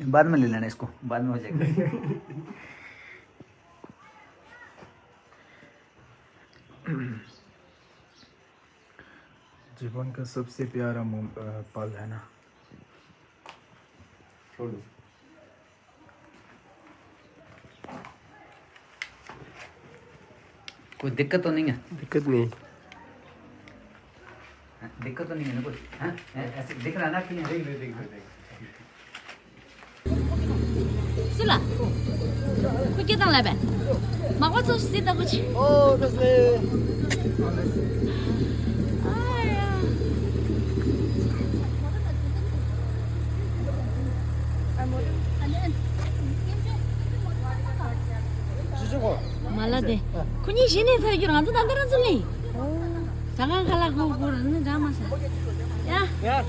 बाद में ले लेना इसको, बाद में हो जाएगा। जीवन का सबसे प्यारा पल है ना। छोड़ दो। कोई दिक्कत तो नहीं है? दिक्कत नहीं। दिक्कत तो नहीं है ना कुछ? हाँ ऐसे दिख रहा ना कि是了，快接上来呗，马我走谁都不去。哦，这是。哎呀， 말라대. 군이 신의 살기로 안 된다 들었을래. 장안 가려고 그러는 자마사. 야. 야.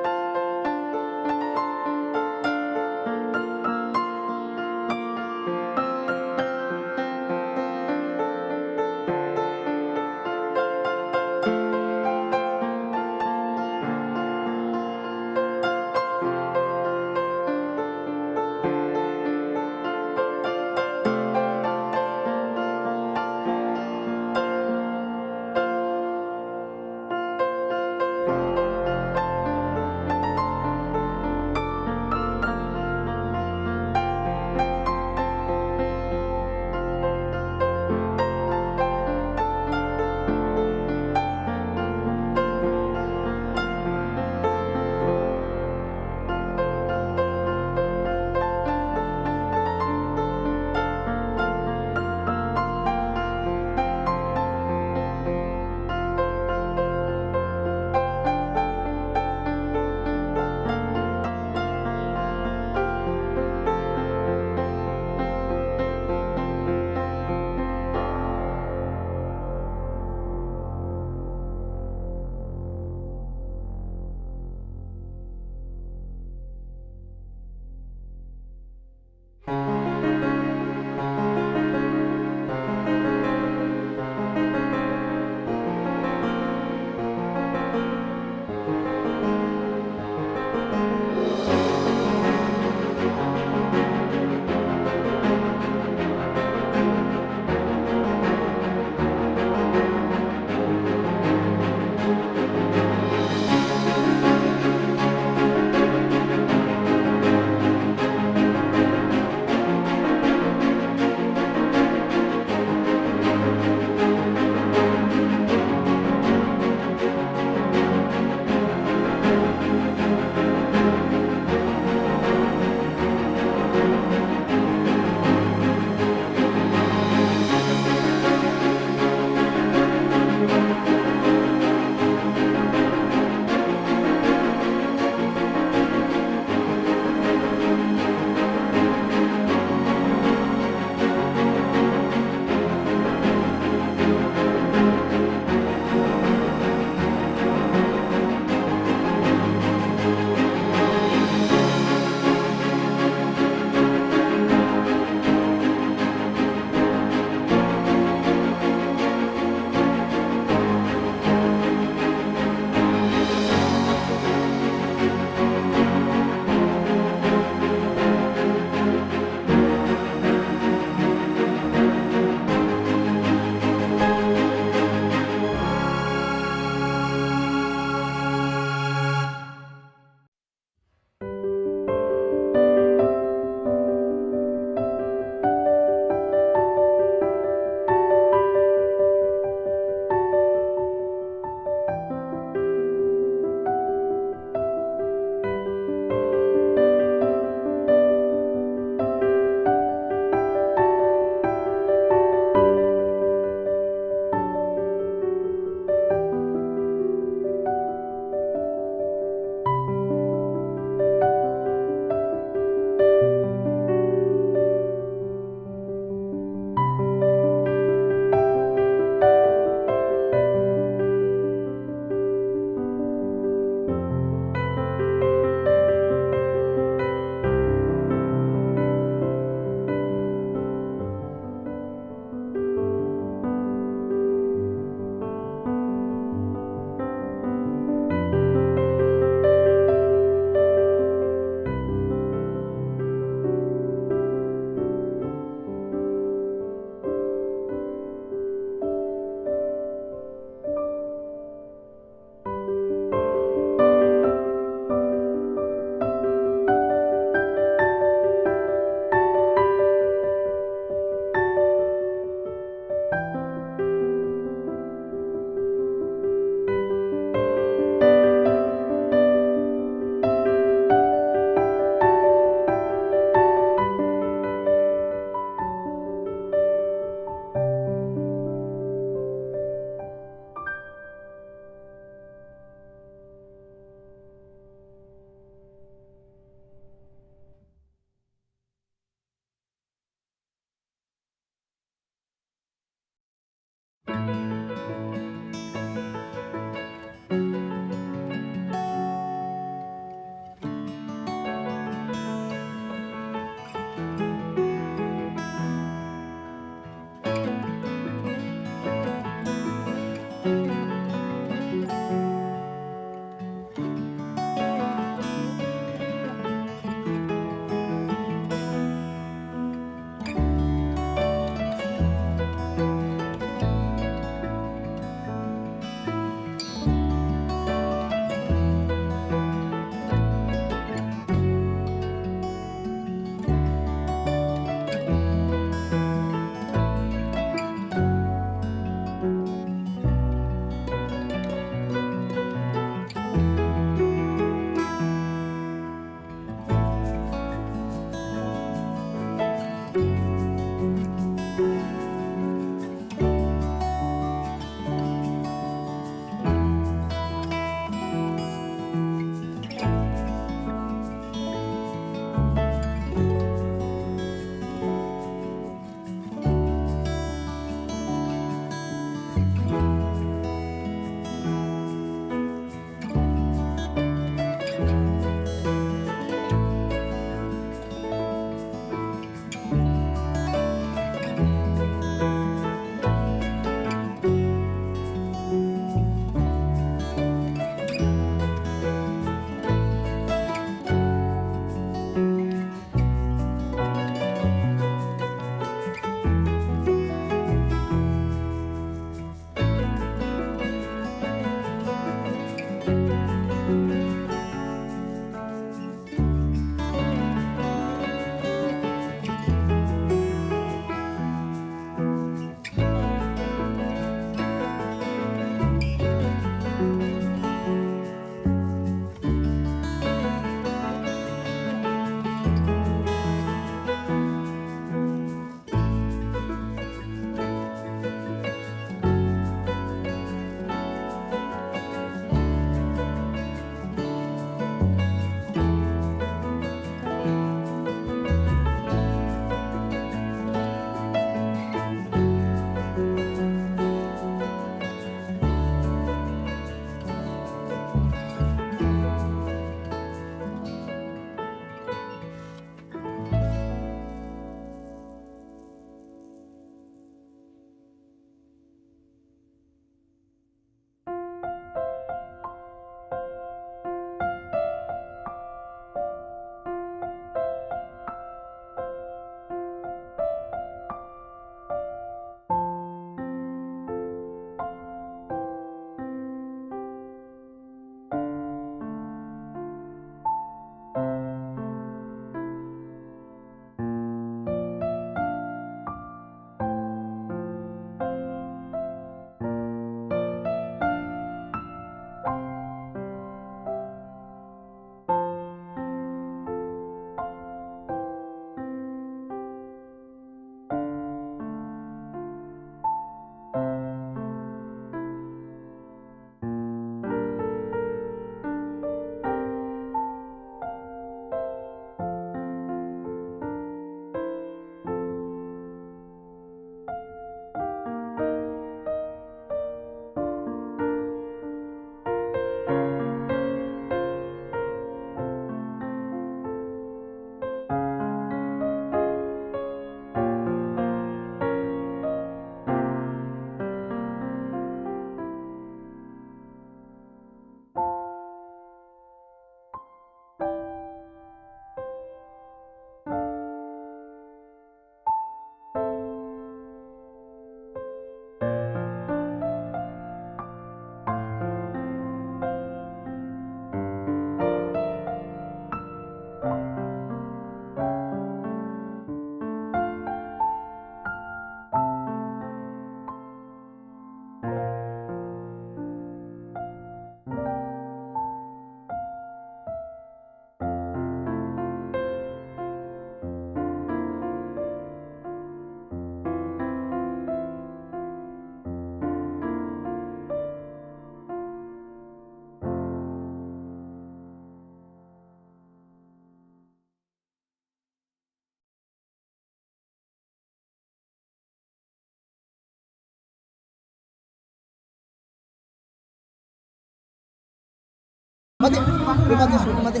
mati.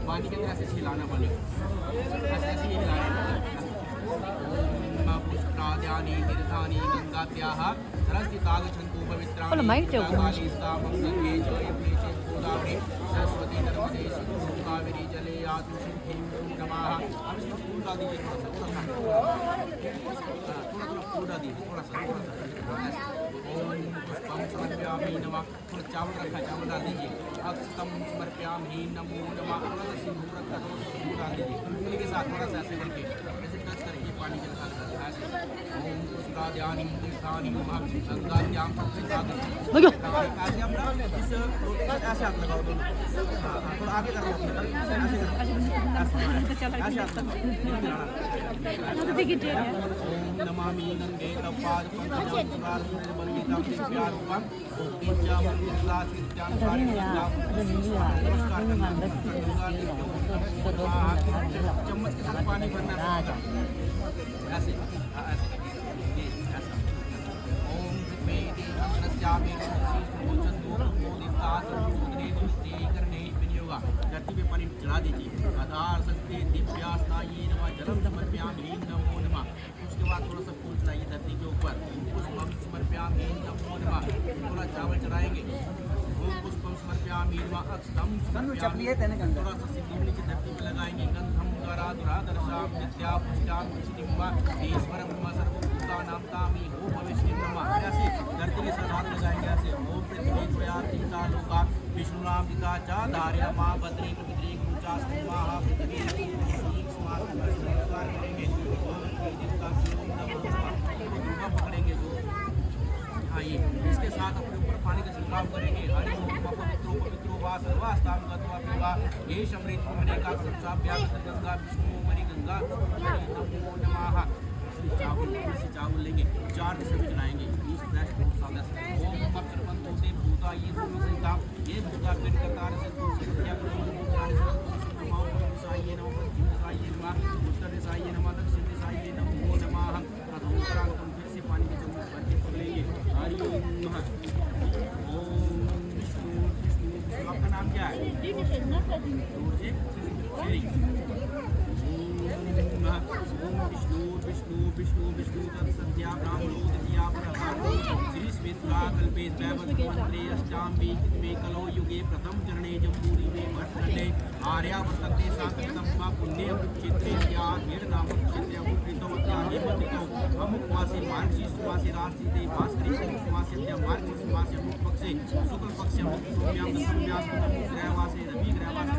पानी के अंदर ऐसे हिलाना पानी ऐसे ही हिलाना पुष्कराद्यानि तीर्थानि गंगात्याः सरस्वतीतागच्छन्तु पवित्राणि कालिस्तामं गंगे च यमुने च गोदावरी सरस्वती नर्मदे सिंधु कावेरी जले यातु सिंधीं नमः। अब इसमें फूल डाल दीजिए थोड़ा फूल डाल दीजिए थोड़ा सा ओम पुष्पं समर्पयामि नमः। थोड़ा चावल रखा चावल डाल दीजिए। अक्षतं समर्पयामि नमो नमः। थोड़ा सिंदूर रखा तो सिंदूर डाल दीजिए उंगली के साथ थोड़ा सा ऐसे करके ऐसे टच करके पानी के साथ ऐसे ओम पुष्कराद्यानि तीर्थानि गंगात्यां ऐसे हम इस लोटे का ऐसे हाथ लगाओ दोनों थोड़ा आगे कर लो ऐसे हाथ लगाओ ओम नमामि गंगे तपाद पंचम सुरार निर्मलितं दिव्यारूपं ओम मंगलासित्यानुसारि नमस्कार करना चम्मच के साथ पानी भरना होगा ऐसे ऐसे ओम वेदे अग्रस्यामि धरती पे पानी चढ़ा दीजिए। आधार शक्ति दिव्यास्नायी नमः जलम समर्पयामि नमो नमः। उसके बाद थोड़ा सा फूल चढ़ाइए धरती के ऊपर पुष्पम समर्पयामि नमो नमः। थोड़ा चावल चढ़ाएंगे ओम पुष्पम समर्पयामि नमः। अक्षतम समर्पयामि थोड़ा सा सिंदूर नीचे धरती पे लगाएंगे गंधम गराधुराधरसाम नित्या पुष्टाम चितिम्बा ईश्वरम सर्वभूतानां तामि हो भविष्यति नमः। ऐसे धरती के साथ हाथ लगाएंगे ऐसे ओम पृथ्वी त्वया तीता लोका विष्णुनाम पिता च धार्य मां बद्री पृथ्वी गुचा स्माहा पृथ्वी स्माहा नमस्कार करेंगे ओम देवता नमः पकड़ेंगे जो हाँ ये इसके साथ अपने ऊपर पानी का छिड़काव करेंगे हरि ओम पवित्रो पवित्रो वा सर्वास्ताम गत्वा पिबा ये शमृत मने का संसाभ्याम गंगा विष्णु मणि गंगा नमो नमः। चावल लेंगे 4 दिशा में चलाएंगे इस फ्लैश को सादा से ओम अक्षरबंधो ते भूता ये भूता ये भूता पेट करतार से क्या साये नमः साये नमः उत्तर साये नमः दक्षिण साये नमो नमः। अधोतरांतम फिर से पानी के चम्मच भर के पकड़ेंगे हरि ओम नमः। ओम विष्णु आपका नाम क्या है विष्णु विष्णु विष्णु तत्संध्या ब्राह्मणो द्वितीया परः श्री श्वेतला कल्पे त्रैवद्मन्त्रे अष्टाम्बी कितमे कलो युगे प्रथम चरणे जम्बूरी में भट्टले आर्यावर्तते सातम पुण्य चित्रे या नाम चित्रे अमुकृतमत्यागे मतितो अमुक मासे मार्गशीर्ष मासे राष्ट्रीय भास्करी मासे मार्गशीर्ष मासे अमुक पक्षे शुक्ल पक्षे अमुक सोम्याम दशम्याम ग्रहवासे रवि ग्रहवासे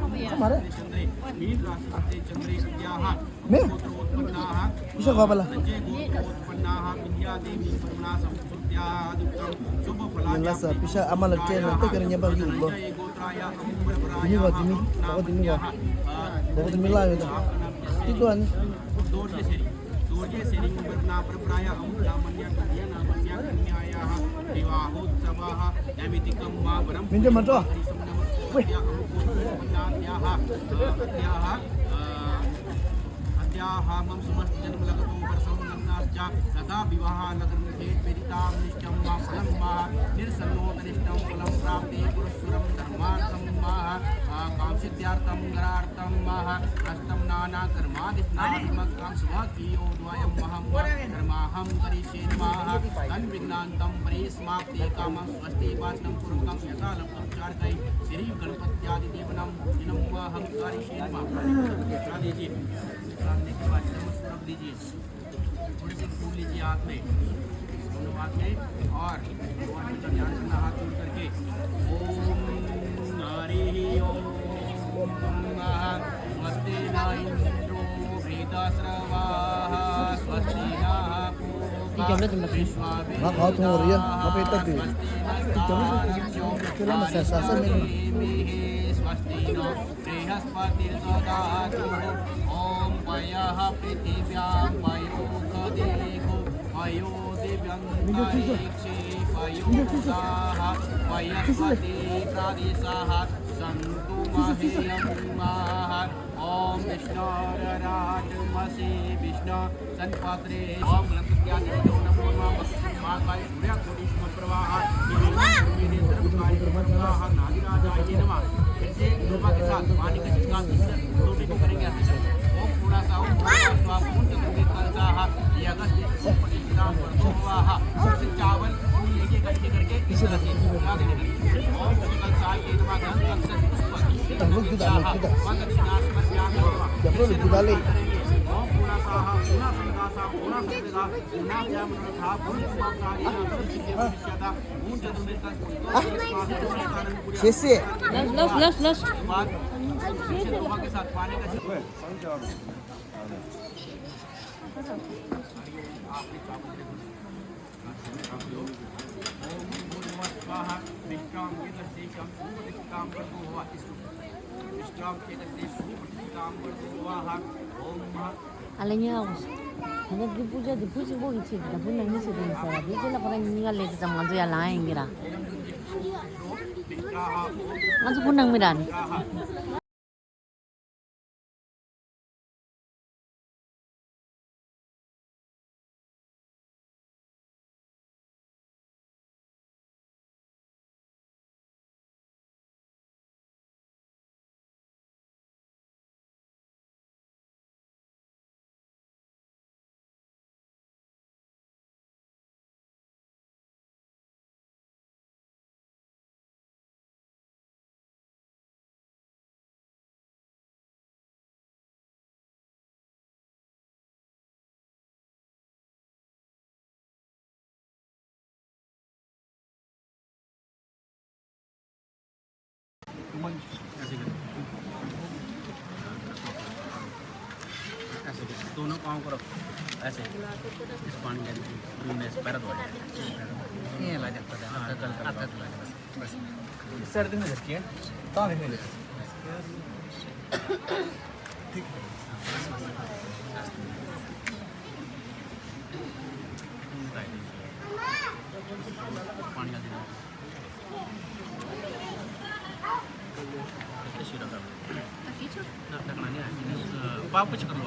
चंद्रे मीन राशि Chandre विद्याः उत्पन्नाः bisa kau pala Nilasa bisa amal chen nanti kerja bagi ulo. Ini buat ini, kau ini buat. Kau ini lah itu. Itu an. Minjem mana? Wih. मम समस्त जन्म लगतो परसंगन्नाश्चा सदा विवाह लगनते पेरिताम निष्ठं मा फलं मा निर्सन्नोतनिष्ठं फलं प्राप्ते पुरुषुरं धर्मार्थं मा कामसिद्ध्यार्थं गरार्थं मा अष्टम नाना कर्मादित्नात्मकं स्वकीयो द्वयं महं धर्माहं करिष्ये नमः तन्विघ्नान्तं परिसमाप्ते कामं स्वस्ति वाचनं पूर्वकं यथा लब्धं चारकै श्री गणपत्यादि देवनं दिनं महं करिष्ये नमः। दीजिए के बाद चम्मच रख दीजिए थोड़े से फूल लीजिए हाथ में, दोनों हाथ में, और भगवान जी का ध्यान करना हाथ जोड़ करके। ओम हरि ओम नमः। स्वस्ति न इंद्रो वृद्धश्रवाः स्वस्ति नः Đi chồng lên chồng lên. Nó khó thu rồi yên, nó phải tất cả. Cái đó mà xả xả sân lên. स्वस्ति नो बृहस्पतिर्ददातु। ॐ वयः पृथिव्यां वयोखदेहो वयो दिव्यन्तरिक्षे वयोदाः वयस्पति प्रदिशः सन्तु मह्यमाः। ॐ विष्णोरराजमसि विष्णु सन्पत्रे ॐ लङ्कृत्यादित्यो नमो नमः। महाकाय सूर्यकोटिसमप्रभाः नादिराजाय नमः। फिर से योगा के साथ पानी का छिड़काव इस लोटे को करेंगे ऐसे करके। ओम पूर्णा सा ओम पूर्णा पूर्ण चतुर्वेद कलशाः ये अगस्त प्रतिष्ठाम वर्धोवाः। सबसे चावल फूल लेके इकट्ठे करके इस तरह से खिला देने के। ओम कलशाय के नमः धन अक्षर ओम पूर्णा साहा पूर्णा संगासा पूर्णा संगदा पूर्णा जामनथा पूर्ण समाचारी नाम पूर्ण चतुर्वेद का शेषे लस बाद योगा के साथ पानी का Alanya aku. Hanya dipuja kok gitu. Tapi nanti sudah bisa. Dia jelas orang ini kalau itu sama tu yang lain kira. Masuk pun nang miran. ऐसे दोनों पाँव को रखो ऐसे इस पानी के में पैर धो ये ला जाता है हाँ, कल आता कल है बस सर्दी में रखिए ताने में पानी का देना शिरा का ना तकना नहीं है बाप कुछ कर लो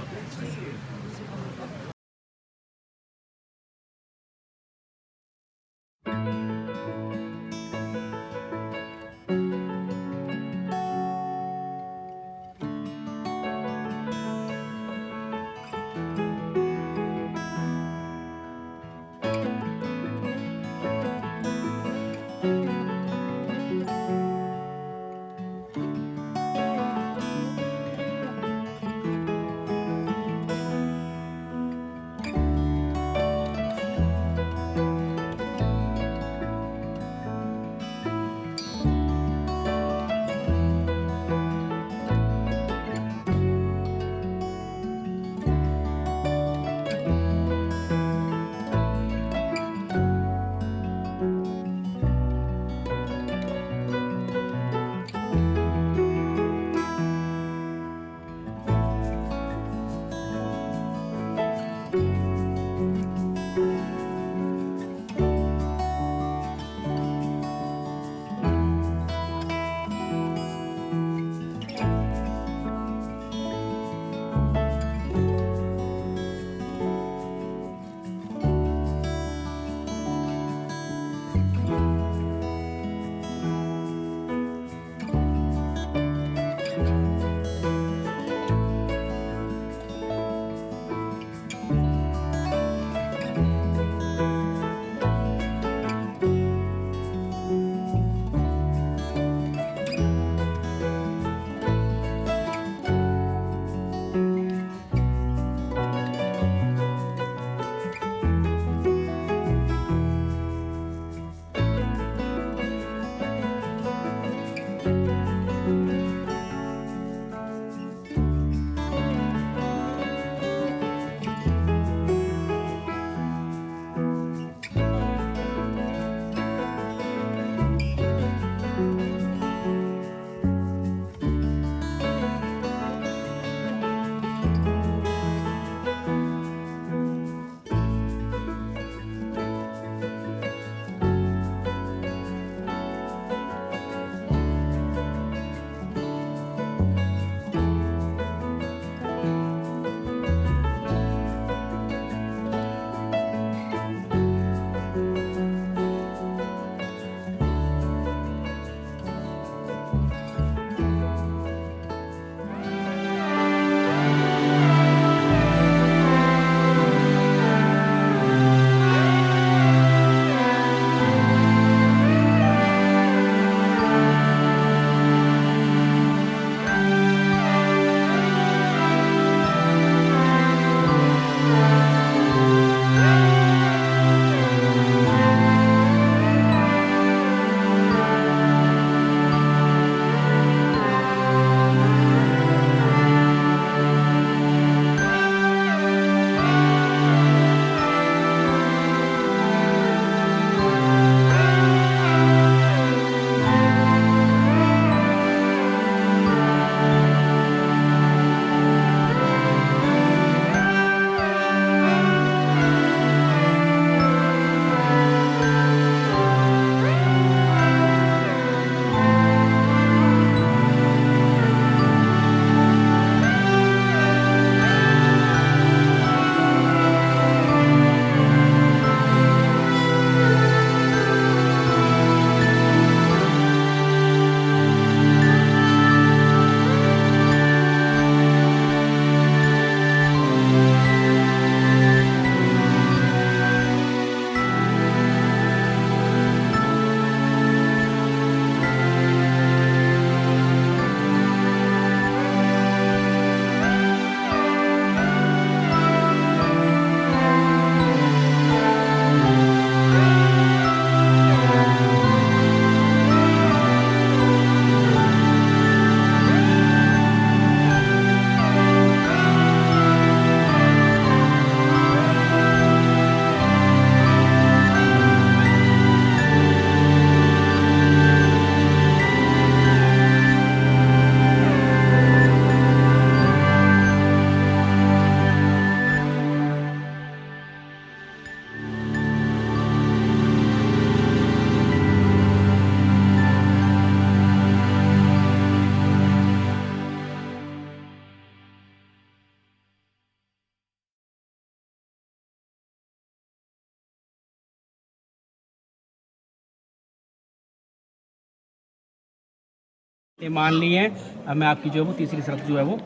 ये मान ली है। अब मैं आपकी जो है वो तीसरी शर्त जो है वो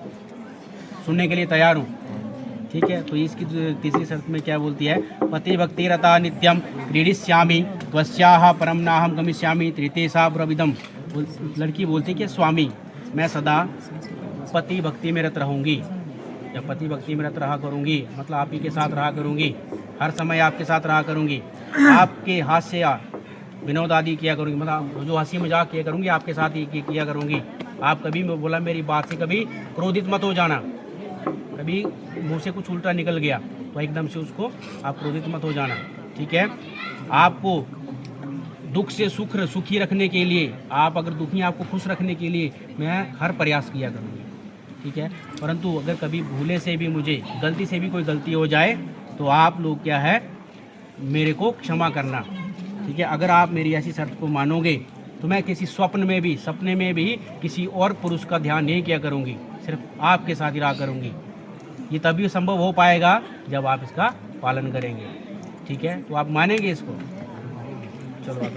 सुनने के लिए तैयार हूँ। ठीक है, तो इसकी तीसरी शर्त में क्या बोलती है? पति भक्ति रता नित्यम क्रीडिष्यामि त्वस्याः परम नाहम गमिष्यामि त्रितेसा प्रविदम। लड़की बोलती है कि स्वामी, मैं सदा पति भक्ति में रत रहूँगी, या पति भक्ति में रत रहा करूँगी, मतलब आप ही के साथ रहा करूँगी, हर समय आपके साथ रहा करूँगी, आपके हाथ से विनोद आदि किया करूँगी, मतलब जो हंसी मजाक किया करूँगी आपके साथ ही किया करूँगी। आप कभी बोला मेरी बात से कभी क्रोधित मत हो जाना, कभी मुँह से कुछ उल्टा निकल गया तो एकदम से उसको आप क्रोधित मत हो जाना। ठीक है, आपको दुख से सुखी रखने के लिए, आप अगर दुखी आपको खुश रखने के लिए मैं हर प्रयास किया करूँगी। ठीक है, परंतु अगर कभी भूले से भी मुझे गलती से भी कोई गलती हो जाए तो आप लोग क्या है मेरे को क्षमा करना। ठीक है, अगर आप मेरी ऐसी शर्त को मानोगे तो मैं किसी सपने में भी किसी और पुरुष का ध्यान नहीं किया करूँगी, सिर्फ आपके साथ ही रहा करूँगी। ये तभी संभव हो पाएगा जब आप इसका पालन करेंगे। ठीक है, तो आप मानेंगे इसको? चलो आप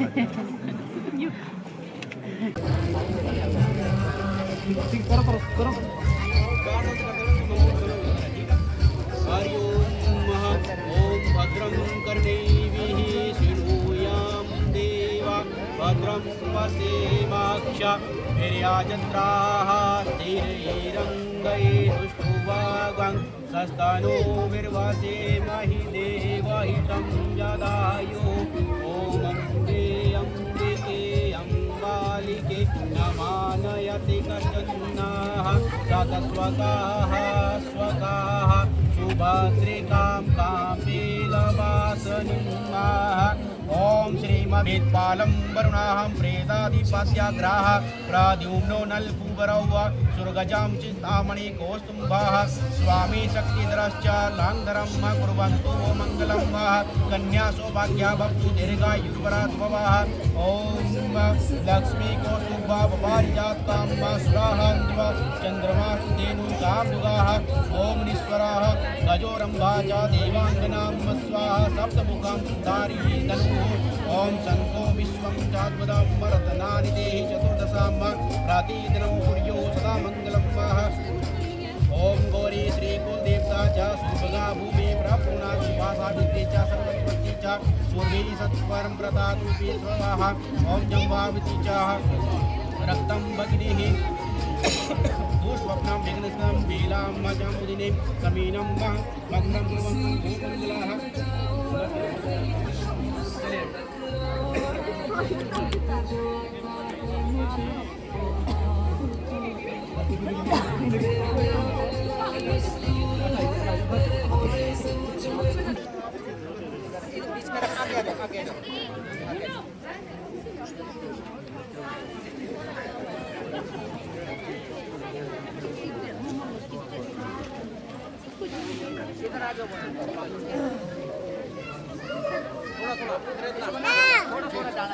करो। ओम भद्रं कर्णेभिः शृणुयाम देवा भद्रं पश्येमाक्षा वीर्यजत्राः स्थिरैरङ्गैः सुष्ठुवागं सस्तनो विर्वसेमहि देवहितं यदायुः। ॐ अम्बिके अम्बालिके नमानयति कश्चन्नाः सतस्वकाः स्वकाः सुभद्रिकां कामेलवासनिन्नाः। ओम श्रीमद्पालं वरुणाहं प्रेताधिपत्याग्राः प्रद्युम्नो नलकुबरौ सुरगजां चिन्तामणि कौस्तुम्भः स्वामी शक्तिधरश्च लाङ्गरं कुर्वन्तु मङ्गलं कन्या सौभाग्या भवतु दीर्घायुर्वरात्मवः। ओम लक्ष्मी कौस्तुभा पारिजातां सुराहान्दिव चन्द्रमा धेनुकां युगाः। ओम ईश्वरः गजोरम्भा च देवाङ्गनां स्वाहा सप्तमुखां सुधारी धनुः। ओम शंको विश्वं चाद्वदमरतनानि देहि चतुर्दशां प्रतिदिनं सूर्यो सदा मङ्गलं वः। ओम गौरी श्री कुलदेवता च सुभगा भूमि प्रपूर्णा शिवा सावित्री च सरस्वती च सूर्वी सत्वरं प्रदातुपि स्वाहा। ओम जम्बावती च रक्तं भगिनीः दुष्स्वप्नं विघ्नस्तं बेलां मजामुदिनीं समीनं मग्नं कुर्वन्तु भूमङ्गलाः।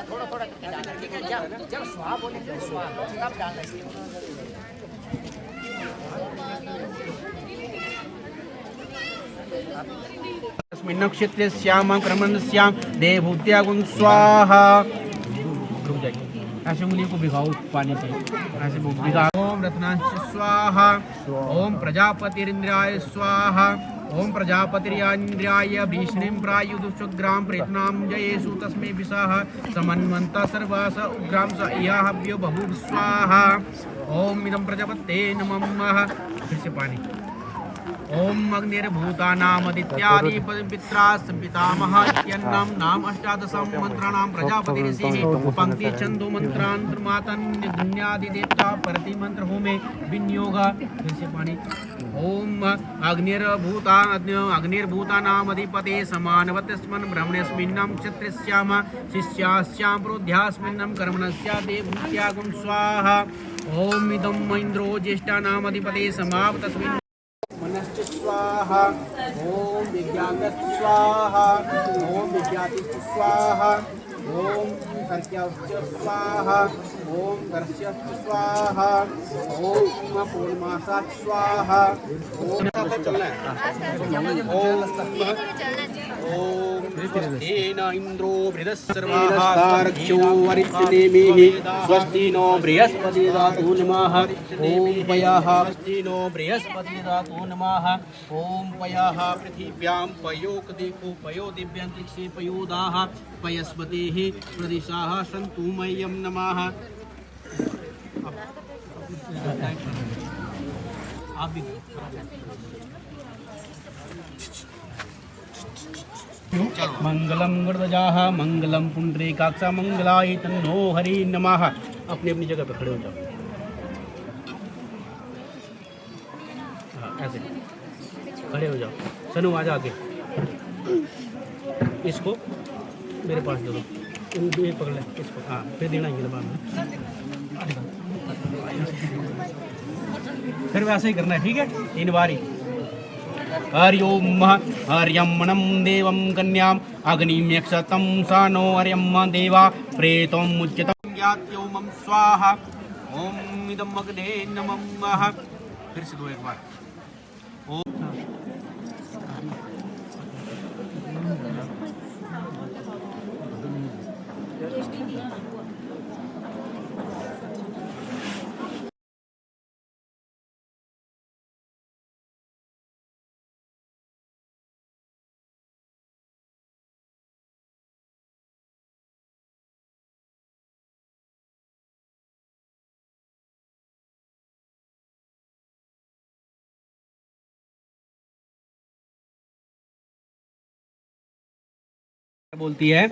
थोड़ा करके डालना, ठीक है? जब स्वाहा बोले तो स्वाहा तब डालना इसके बाद। अस्मिन् नक्षत्रे श्याम क्रमण श्याम देवभूत्यागुं स्वाहा। रुक जाइए, ऐसे उंगलियों को भिगाओ पानी से, ऐसे भिगाओ। ओम रत्नांश स्वाहा। ओम प्रजापतिरिंद्राय स्वाहा। ओम प्रजापतिरिंद्राय भीष्णीं प्रायुधुष्वग्राम प्रेतनां जयेषु तस्मै विशाः समन्वन्ता सर्वास उग्रां स इहाभ्यो बभूव स्वाहा। ओम इदं प्रजापते नमः। फिर से पानी। ओम अग्निर्भूतानामदित्यादि पित्रास् पितामहात्यन्नं नाम अष्टादशं मंत्राणां प्रजापति ऋषिः पंक्ति छंदो मंत्रान् प्रमातन्यग्न्यादि देवता प्रति मंत्र होमे विनियोग। फिर से पानी। ओम अग्निर्भूतानामधिपते समानवतस्मन् ब्रह्मणस्मिन्नं क्षत्रियस्याम शिष्यास्यां प्रोध्यास्मिन्नं कर्मणस्या देवभूत्यागुं स्वाहा। ओम इदं इन्द्रो ज्येष्ठानामधिपते समावतस्मिन् मनश्च स्वाहा। ओम विज्ञानश्च स्वाहा। ओम विज्ञातिश्च स्वाहा। ओम कर्क्यश्च स्वाहा। ओम कर्ष्यश्च स्वाहा। ओम पूर्णमासाच्च स्वाहा। ओम स्वस्तेन इन्द्रो बृहस्पतिर्वाहारक्षो वरिष्ठनेमिः स्वस्ति नो बृहस्पति धातु नमः ॐ पयः स्वस्ति नो बृहस्पति धातु नमः ॐ पयः पृथिव्यां पयोकदिक्खु पयो दिव्यन्तरिक्षे पयोदाः पयस्पतिः प्रदिशाः सन्तु मह्यं नमः। आप भी मंगलम गणराजाः मंगलम पुंडरीकाक्षा मंगलाय तन्नो हरि नमः। अपनी अपनी जगह पे खड़े हो जाओ। हाँ, ऐसे खड़े हो जाओ। सनु आ जा आगे। इसको मेरे पास दे दो। ये पकड़ ले इसको। हाँ फिर देना ही बाद में। फिर वैसे ही करना है, ठीक है? 3 बारी। हरि ओम हर्यम मनम देवम कन्याम अग्निम्यक्षतं सानो हर्यम देवा प्रेतम मुच्यतम यात्योमम स्वाहा ओम इदम अग्ने नमः। फिर से दो एक बार। बोलती है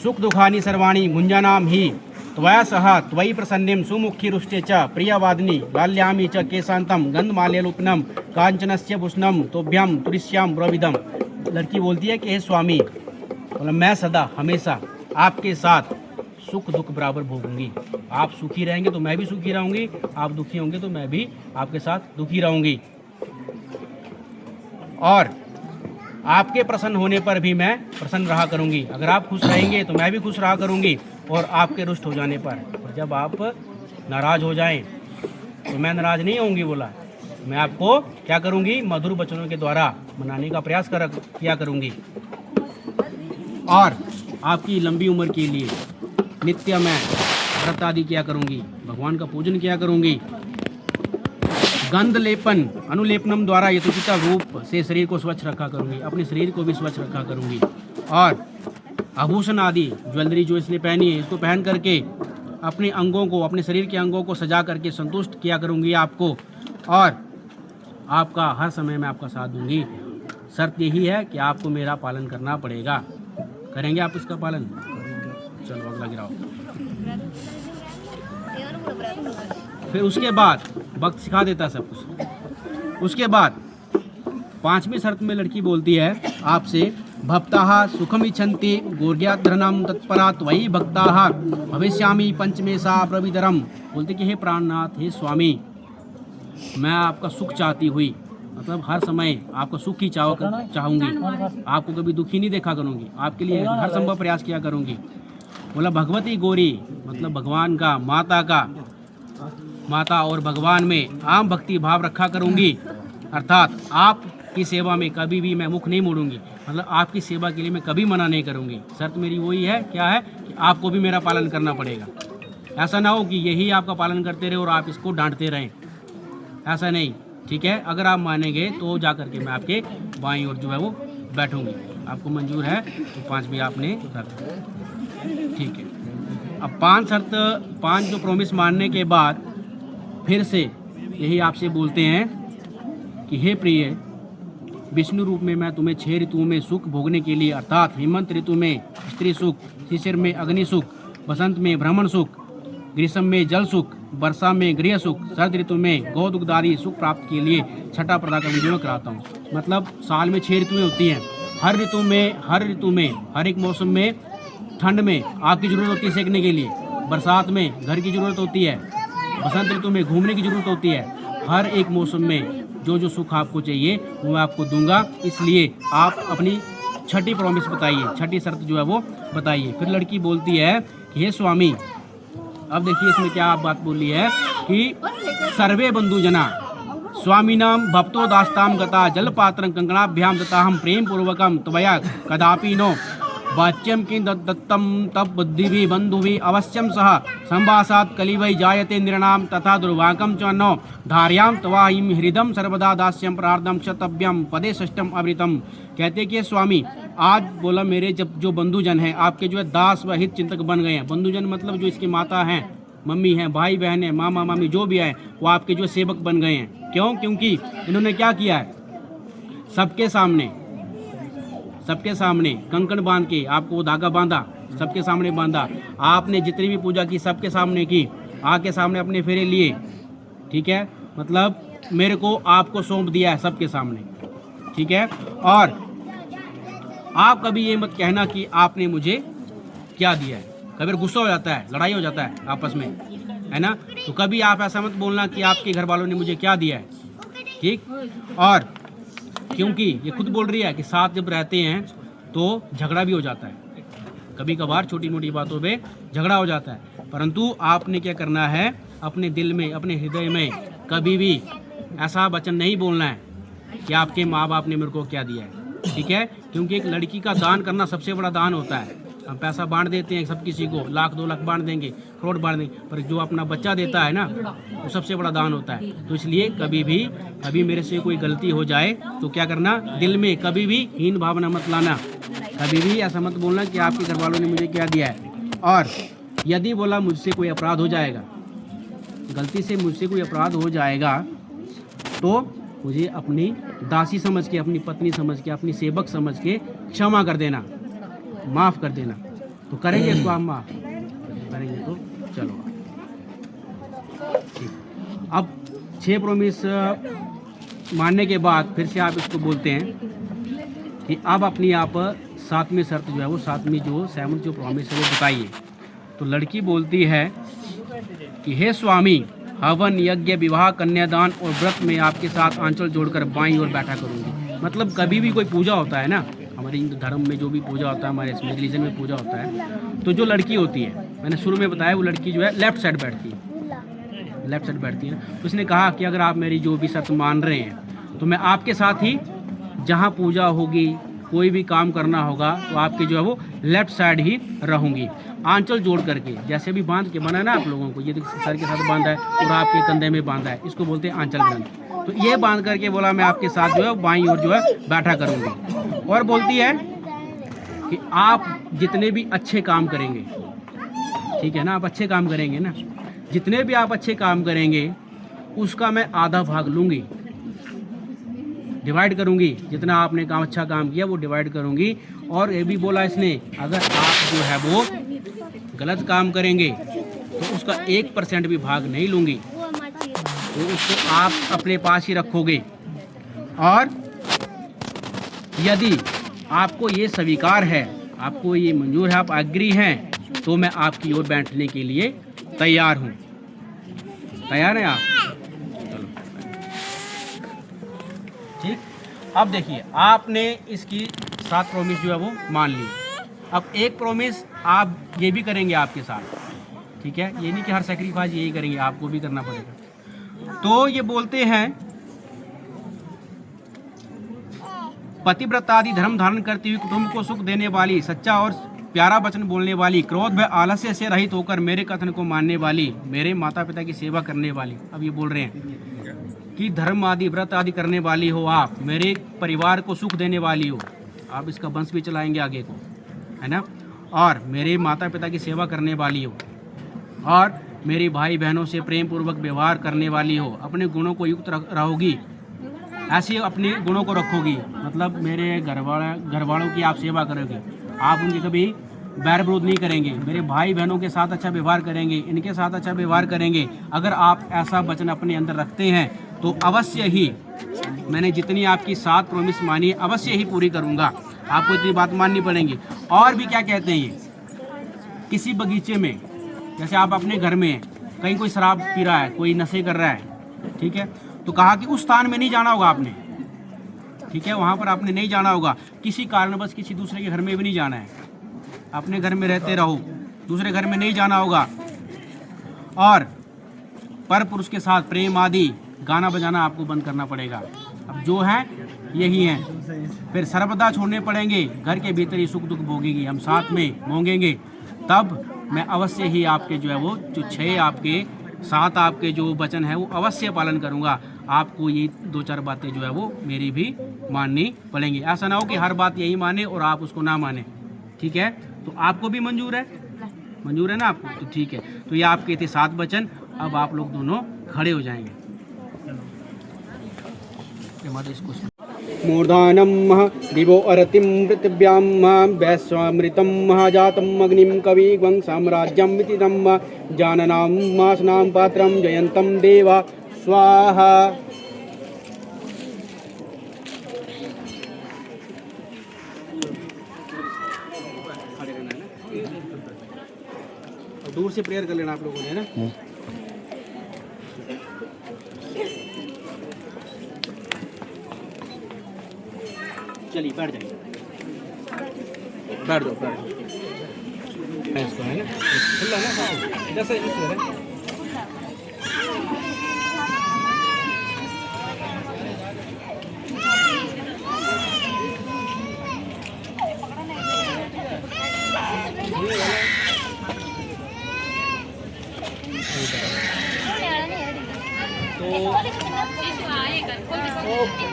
सुख दुखानि सर्वाणि गुंजानाम ही त्वया सह त्वयि प्रसन्निम सुमुखी रुष्टे च प्रियवादिनी लाल्यामि च केशांतम गंधमाल्यलोपनम कांचनस्य भूषणम तोभ्यम तुरिश्याम ब्रविदम। लड़की बोलती है कि हे स्वामी, मतलब मैं सदा हमेशा आपके साथ सुख दुख बराबर भोगूंगी। आप सुखी रहेंगे तो मैं भी सुखी रहूंगी, आप दुखी होंगे तो मैं भी आपके साथ दुखी रहूंगी। और आपके प्रसन्न होने पर भी मैं प्रसन्न रहा करूंगी। अगर आप खुश रहेंगे तो मैं भी खुश रहा करूंगी। और आपके रुष्ट हो जाने पर, और जब आप नाराज हो जाएं तो मैं नाराज नहीं होंगी। बोला मैं आपको क्या करूंगी, मधुर वचनों के द्वारा मनाने का प्रयास किया करूंगी। और आपकी लंबी उम्र के लिए नित्य मैं व्रत आदि किया करूंगी, भगवान का पूजन किया करूंगी। गंध लेपन अनुलेपनम द्वारा यथोचित रूप से शरीर को स्वच्छ रखा करूंगी, अपने शरीर को भी स्वच्छ रखा करूंगी। और आभूषण आदि ज्वेलरी जो इसने पहनी है इसको पहन करके अपने अंगों को, अपने शरीर के अंगों को सजा करके संतुष्ट किया करूंगी आपको। और आपका हर समय मैं आपका साथ दूंगी। शर्त यही है कि आपको मेरा पालन करना पड़ेगा। करेंगे आप इसका पालन? चलो अगला गिराओ। फिर उसके बाद वक्त सिखा देता सब कुछ। उसके बाद 5वीं शर्त में लड़की बोलती है आपसे, भक्ताः सुखम इच्छन्ति गोर्ग्याधरणम तत्परा त्वयि भक्ताः भविष्यामि पंचमेशा प्रविदरम। बोलते कि हे प्राणनाथ, हे स्वामी, मैं आपका सुख चाहती हुई, मतलब हर समय आपका सुख ही चाहूँगी, आपको कभी दुखी नहीं देखा करूँगी, आपके लिए हर संभव प्रयास किया करूँगी। बोला भगवती गौरी, मतलब भगवान का, माता और भगवान में आम भक्ति भाव रखा करूँगी। अर्थात आपकी सेवा में कभी भी मैं मुख नहीं मोड़ूंगी, मतलब आपकी सेवा के लिए मैं कभी मना नहीं करूँगी। शर्त मेरी वही है, क्या है कि आपको भी मेरा पालन करना पड़ेगा। ऐसा ना हो कि यही आपका पालन करते रहे और आप इसको डांटते रहें, ऐसा नहीं, ठीक है? अगर आप मानेंगे तो जा करके मैं आपके बाईं ओर जो है वो बैठूंगी। आपको मंजूर है तो 5 भी आपने रख, ठीक है? अब 5 जो प्रॉमिस मानने के बाद फिर से यही आपसे बोलते हैं कि हे प्रिय, विष्णु रूप में मैं तुम्हें 6 ऋतुओं में सुख भोगने के लिए, अर्थात हेमंत ऋतु में स्त्री सुख, शिशिर में अग्नि सुख, बसंत में भ्रमण सुख, ग्रीष्म में जल सुख, वर्षा में गृह सुख, शरद ऋतु में गौ दुग्ध आदि सुख प्राप्त के लिए छठा प्रदा का विजय कराता हूँ। मतलब साल में 6 ऋतुएं होती हैं। हर ऋतु में हर एक मौसम में, ठंड में आग की जरूरत होती है सेकने के लिए, बरसात में घर की जरूरत होती है, बसंत ऋतु में घूमने की जरूरत होती है। हर एक मौसम में जो जो सुख आपको चाहिए वो मैं आपको दूंगा। इसलिए आप अपनी छठी प्रॉमिस बताइए, छठी शर्त जो है वो बताइए। फिर लड़की बोलती है कि हे स्वामी, अब देखिए इसमें क्या बात बोली है कि सर्वे बंधु जना स्वामिनां भक्तो दास्तां गता जलपात्रं कंकणाभ्यां दताहं प्रेम पूर्वकं त्वया कदापि नो वाच्यं किं दत्तं तब बुद्धिभिः बन्धुभिः अवश्यं सह संवासात् कलिवै जायते नृणां तथा दुर्भागं च नो धार्यां तवाहिं हृदं सर्वदा दास्यं प्रार्थं क्षतव्यं पदे षष्ठम अमृतम। कहते कि स्वामी आज बोला मेरे जब जो बंधुजन हैं आपके जो है दास व हित चिंतक बन गए हैं। बंधुजन मतलब जो इसकी माता हैं, मम्मी हैं, भाई बहन हैं, मामा मामी जो भी हैं वो आपके जो सेवक बन गए हैं। क्यों? क्योंकि इन्होंने क्या किया है, सबके सामने कंकण बांध के आपको वो धागा बांधा, सबके सामने बांधा। आपने जितनी भी पूजा की सबके सामने की, आके सामने अपने फेरे लिए, ठीक है, मतलब मेरे को आपको सौंप दिया है सबके सामने, ठीक है। और आप कभी ये मत कहना कि आपने मुझे क्या दिया है। कभी गुस्सा हो जाता है, लड़ाई हो जाता है आपस में, है ना, तो कभी आप ऐसा मत बोलना कि आपके घर वालों ने मुझे क्या दिया है, ठीक। और क्योंकि ये खुद बोल रही है कि साथ जब रहते हैं तो झगड़ा भी हो जाता है, कभी कभार छोटी मोटी बातों पे झगड़ा हो जाता है, परंतु आपने क्या करना है, अपने दिल में, अपने हृदय में कभी भी ऐसा वचन नहीं बोलना है कि आपके माँ बाप ने मेरे को क्या दिया है, ठीक है। क्योंकि एक लड़की का दान करना सबसे बड़ा दान होता है। हम पैसा बांट देते हैं सब किसी को, लाख 2 लाख बांट देंगे, करोड़ बांट देंगे, पर जो अपना बच्चा देता है ना वो सबसे बड़ा दान होता है। तो इसलिए कभी मेरे से कोई गलती हो जाए तो क्या करना, दिल में कभी भी हीन भावना मत लाना, कभी भी ऐसा मत बोलना कि आपके घर वालों ने मुझे क्या दिया है। और यदि बोला मुझसे कोई अपराध हो जाएगा, गलती से मुझसे कोई अपराध हो जाएगा तो मुझे अपनी दासी समझ के, अपनी पत्नी समझ के, अपनी सेवक समझ के क्षमा कर देना, माफ़ कर देना। तो करेंगे इसको आप माफ़ करेंगे तो चलो ठीक। अब 6 प्रोमिस मानने के बाद फिर से आप इसको बोलते हैं कि अब अपनी आप 7वीं शर्त जो है वो 7वीं जो 7th जो प्रॉमिस है वो बताइए। तो लड़की बोलती है कि हे स्वामी, हवन यज्ञ विवाह कन्यादान और व्रत में आपके साथ आंचल जोड़कर बाईं ओर बैठा करूंगी। मतलब कभी भी कोई पूजा होता है ना, हमारे हिंदू धर्म में जो भी पूजा होता है, हमारे इसमें रिलीजन में पूजा होता है, तो जो लड़की होती है, मैंने शुरू में बताया वो लड़की जो है लेफ्ट साइड बैठती है, तो उसने कहा कि अगर आप मेरी जो भी शर्त मान रहे हैं तो मैं आपके साथ ही जहाँ पूजा होगी, कोई भी काम करना होगा तो आपके जो है वो लेफ्ट साइड ही रहूँगी, आंचल जोड़ करके। जैसे भी बांध के बना है ना आप लोगों को, ये सर के साथ बांधा है और आपके कंधे में बांधा है, इसको बोलते हैं आंचल ग्रंथ। तो ये बांध करके बोला मैं आपके साथ जो है बाईं ओर जो है बैठा करूँगी। और बोलती है कि आप जितने भी अच्छे काम करेंगे, ठीक है ना, आप अच्छे काम करेंगे ना, जितने भी आप अच्छे काम करेंगे उसका मैं आधा भाग लूँगी, डिवाइड करूँगी। जितना आपने काम अच्छा काम किया वो डिवाइड करूँगी। और ये भी बोला इसने, अगर आप जो है वो गलत काम करेंगे तो उसका 1% भी भाग नहीं लूँगी, तो उसको आप अपने पास ही रखोगे। और यदि आपको ये स्वीकार है, आपको ये मंजूर है, आप एग्री हैं, तो मैं आपकी ओर बैठने के लिए तैयार हूँ। तैयार हैं आप? चलो ठीक। अब देखिए, आपने इसकी 7 प्रॉमिस जो है वो मान ली। अब एक प्रॉमिस आप ये भी करेंगे आपके साथ, ठीक है, ये नहीं कि हर सेक्रीफाइस यही करेंगे, आपको भी करना पड़ेगा। तो ये बोलते हैं, पतिव्रता आदि धर्म धारण करती हुई कुटुंब को सुख देने वाली, सच्चा और प्यारा वचन बोलने वाली, क्रोध व आलस्य से रहित होकर मेरे कथन को मानने वाली, मेरे माता पिता की सेवा करने वाली। अब ये बोल रहे हैं कि धर्म आदि व्रत आदि करने वाली हो आप, मेरे परिवार को सुख देने वाली हो, आप इसका वंश भी चलाएंगे आगे को, है ना, और मेरे माता पिता की सेवा करने वाली हो, और मेरे भाई बहनों से प्रेम पूर्वक व्यवहार करने वाली हो, अपने गुणों को युक्त रहोगी, ऐसे अपने गुणों को रखोगी। मतलब मेरे घर वालों की आप सेवा करोगे, आप उनके कभी बैर विरोध नहीं करेंगे, मेरे भाई बहनों के साथ अच्छा व्यवहार करेंगे, इनके साथ अच्छा व्यवहार करेंगे। अगर आप ऐसा वचन अपने अंदर रखते हैं तो अवश्य ही मैंने जितनी आपकी 7 प्रॉमिस मानी अवश्य ही पूरी करूंगा। आपको इतनी बात माननी पड़ेगी। और भी क्या कहते हैं ये, किसी बगीचे में, जैसे आप अपने घर में कहीं कोई शराब पी रहा है, कोई नशे कर रहा है, ठीक है, तो कहा कि उस स्थान में नहीं जाना होगा आपने, ठीक है, वहाँ पर आपने नहीं जाना होगा। किसी कारणवश किसी दूसरे के घर में भी नहीं जाना है, अपने घर में रहते रहो, दूसरे घर में नहीं जाना होगा। और पर पुरुष के साथ प्रेम आदि गाना बजाना आपको बंद करना पड़ेगा। अब जो है यही है, फिर सर्वदा छोड़ने पड़ेंगे। घर के भीतर ही सुख दुख भोगेगी, हम साथ में मोंगेंगे, तब मैं अवश्य ही आपके जो है वो जो 6 आपके 7 आपके जो वचन है वो अवश्य पालन करूँगा। आपको ये 2-4 बातें जो है वो मेरी भी माननी पड़ेंगी। ऐसा ना हो कि हर बात यही माने और आप उसको ना माने, ठीक है? तो आपको भी मंजूर है? मंजूर है ना आपको? तो ठीक है। तो ये आपके थे 7 वचन। अब आप लोग दोनों खड़े हो जाएंगे। इसको मूर्धानम दिवो अरतिम पृथिव्याम वैश्वामृतम महाजातम अग्निम कविग्वं साम्राज्यम विदितम जाननाम मासनाम पात्रम जयंतम देवा स्वाहा। दूर से प्रेयर कर लेना आप लोगों ने, ना? चलिए बैठ जाइए, बैठ जाओ, बैठ जाओ। इसको है ना खुला ना, जैसे इसको है।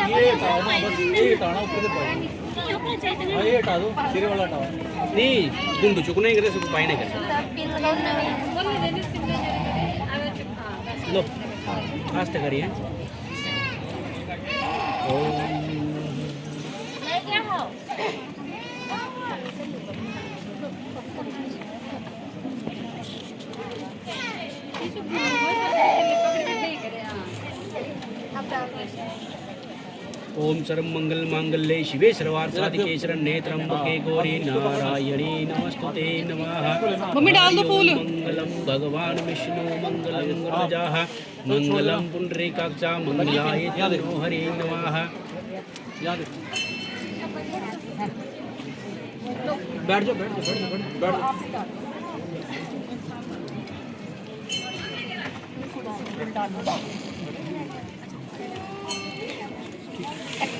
ये हटाओ ना, बस ये हटाना ऊपर से पानी। हाँ ये हटा दो, सिरे वाला हटाओ। नहीं तुम तो चुकने करे सब पाई नहीं करे। लो आस्ते करिए। ओम सर्व मंगल मांगल्ये शिवे सर्वार्थ साधिके शरण्ये त्र्यंबके गौरी नारायणी नमस्तुते नमः। मम्मी डाल दो फूल। मंगलम भगवान विष्णु मंगलम गुरुजाः मंगलम पुंडरीकाक्षा मंगलाय तनो हरि नमः। बैठ जाओ, बैठ जाओ, बैठ जाओ।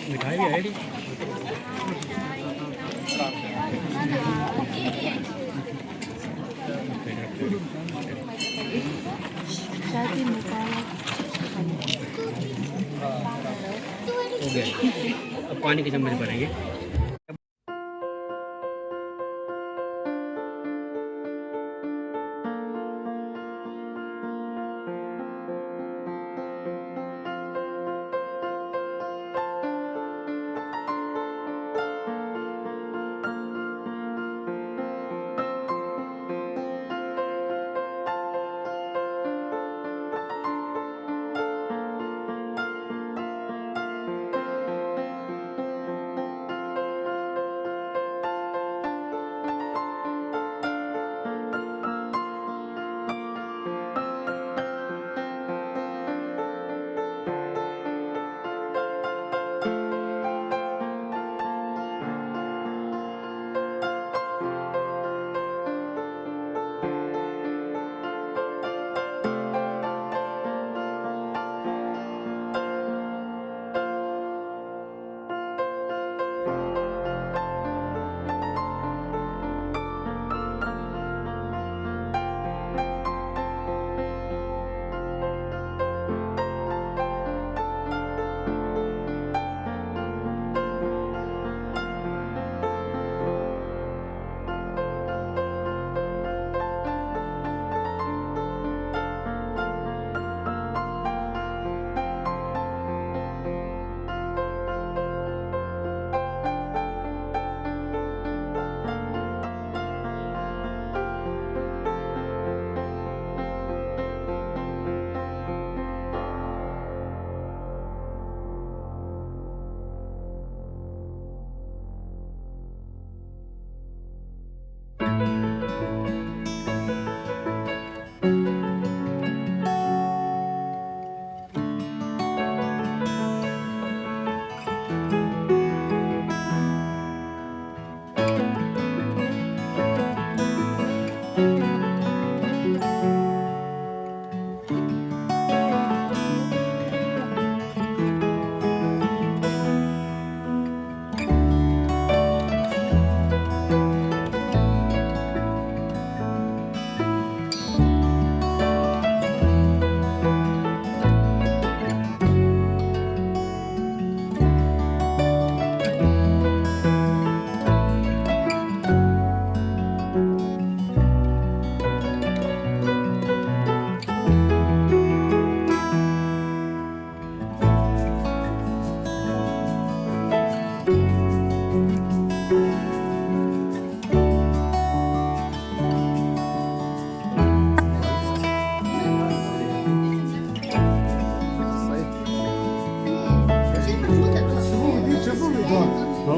मिठाई भी है डी। हो गया, अब पानी के चम्मच भरेंगे।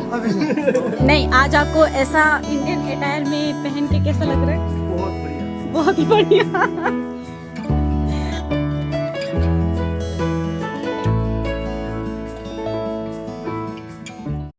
नहीं, आज आपको ऐसा इंडियन अटायर में पहन के कैसा लग रहा है? बहुत बढ़िया।